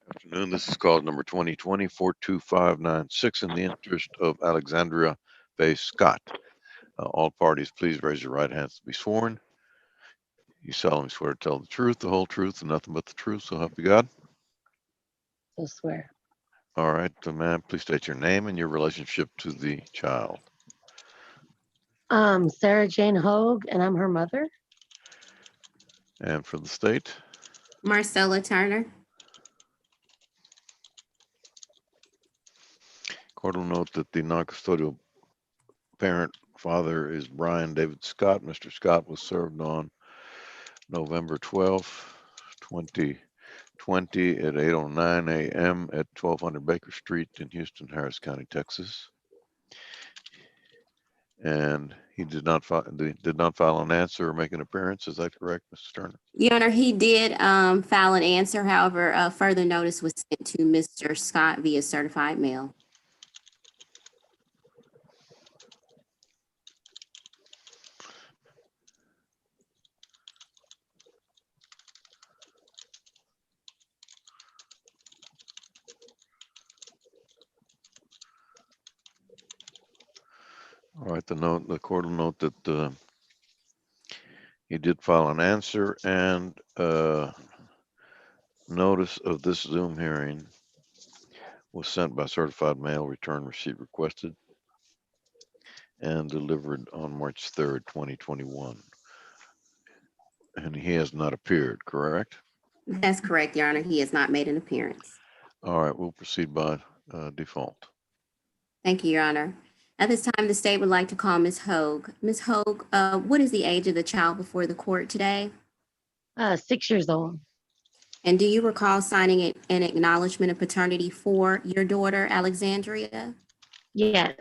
Afternoon. This is call number 2020-42596 in the interest of Alexandria Faye Scott. All parties, please raise your right hands to be sworn. You solemnly swear to tell the truth, the whole truth, and nothing but the truth, so help you God. I swear. All right, ma'am, please state your name and your relationship to the child. Sarah Jane Hogue, and I'm her mother. And for the state? Marcella Turner. Court will note that the non-custodial parent father is Brian David Scott. Mr. Scott was served on November 12th, 2020 at 8:09 a.m. at 1200 Baker Street in Houston, Harris County, Texas. And he did not file an answer or make an appearance. Is that correct, Mr. Turner? Your Honor, he did file an answer. However, further notice was sent to Mr. Scott via certified mail. All right, the court will note that he did file an answer, and notice of this Zoom hearing was sent by certified mail, return receipt requested, and delivered on March 3rd, 2021. And he has not appeared, correct? That's correct, Your Honor. He has not made an appearance. All right, we'll proceed by default. Thank you, Your Honor. At this time, the state would like to call Ms. Hogue. Ms. Hogue, what is the age of the child before the court today? 6 years old. And do you recall signing an acknowledgement of paternity for your daughter, Alexandria? Yes.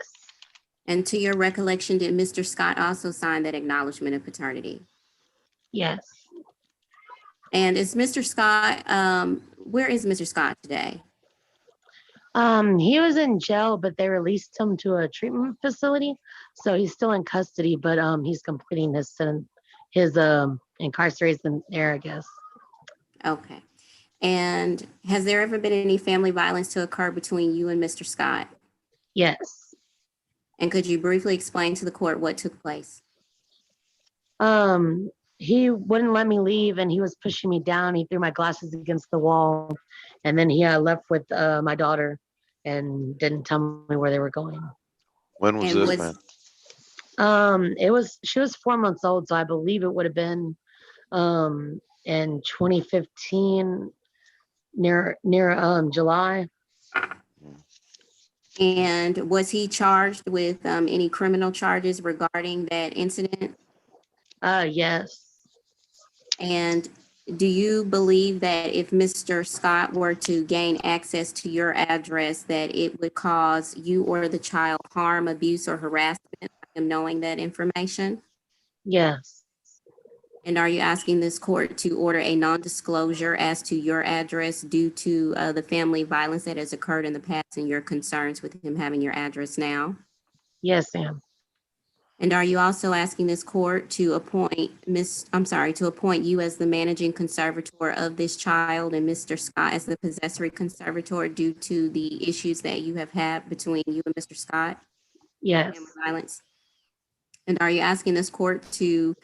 And to your recollection, did Mr. Scott also sign that acknowledgement of paternity? Yes. And is Mr. Scott, where is Mr. Scott today? He was in jail, but they released him to a treatment facility. So he's still in custody, but he's completing his incarceration there, I guess. Okay. And has there ever been any family violence to occur between you and Mr. Scott? Yes. And could you briefly explain to the court what took place? He wouldn't let me leave, and he was pushing me down. He threw my glasses against the wall, and then he left with my daughter and didn't tell me where they were going. When was And this, man? She was 4 months old, so I believe it would have been in 2015 near July. And was he charged with any criminal charges regarding that incident? Yes. And do you believe that if Mr. Scott were to gain access to your address, that it would cause you or the child harm, abuse, or harassment by him knowing that information? Yes. And are you asking this court to order a non-disclosure as to your address due to the family violence that has occurred in the past and your concerns with him having your address now? Yes, ma'am. And are you also asking this court to appoint you as the managing conservator of this child and Mr. Scott as the possessory conservator due to the issues that you have had between you and Mr. Scott? Yes. Family violence. And are you asking this court to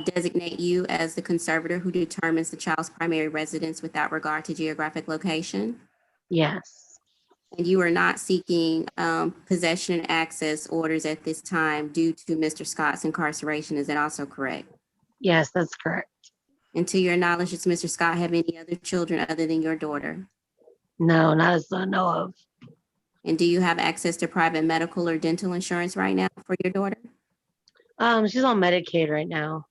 designate you as the conservator who determines the child's primary residence without regard to geographic location? Yes. And you are not seeking possession and access orders at this time due to Mr. Scott's incarceration. Is that also correct? Yes, that's correct. And to your knowledge, does Mr. Scott have any other children other than your daughter? No, not as I know of. And do you have access to private medical or dental insurance right now for your daughter? She's on Medicaid right now.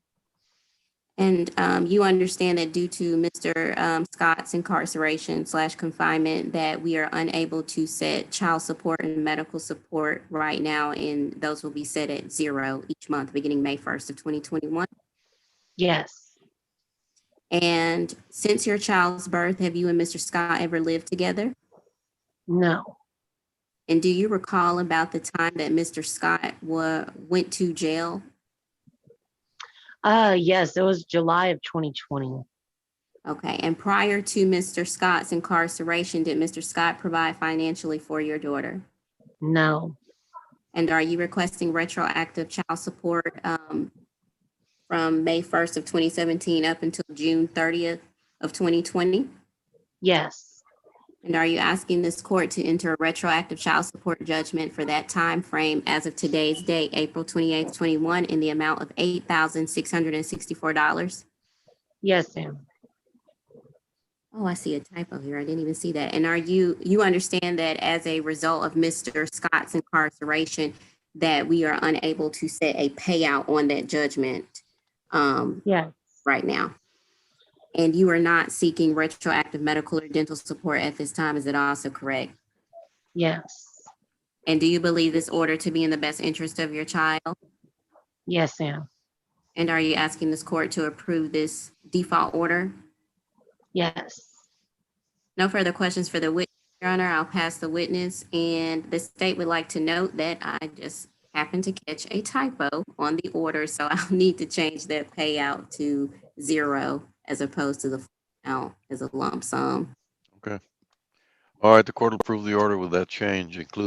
And you understand that due to Mr. Scott's incarceration / confinement, that we are unable to set child support and medical support right now, and those will be set at $0 each month beginning May 1st of 2021. Yes. And since your child's birth, have you and Mr. Scott ever lived together? No. And do you recall about the time that Mr. Scott went to jail? Yes, it was July of 2020. Okay, and prior to Mr. Scott's incarceration, did Mr. Scott provide financially for your daughter? No. And are you requesting retroactive child support from May 1st of 2017 up until June 30th of 2020? Yes. And are you asking this court to enter a retroactive child support judgment for that time frame as of today's date, April 28th, 21, in the amount of $8,664? Yes, ma'am. Oh, I see a typo here. I didn't even see that. And you understand that as a result of Mr. Scott's incarceration, that we are unable to set a payout on that judgment Yes. right now? And you are not seeking retroactive medical or dental support at this time. Is it also correct? Yes. And do you believe this order to be in the best interest of your child? Yes, ma'am. And are you asking this court to approve this default order? Yes. No further questions for the witness, Your Honor. I'll pass the witness. And the state would like to note that I just happened to catch a typo on the order, so I'll need to change that payout to 0 as opposed to the full amount as a lump sum. Okay. All right, the court will approve the order with that change, including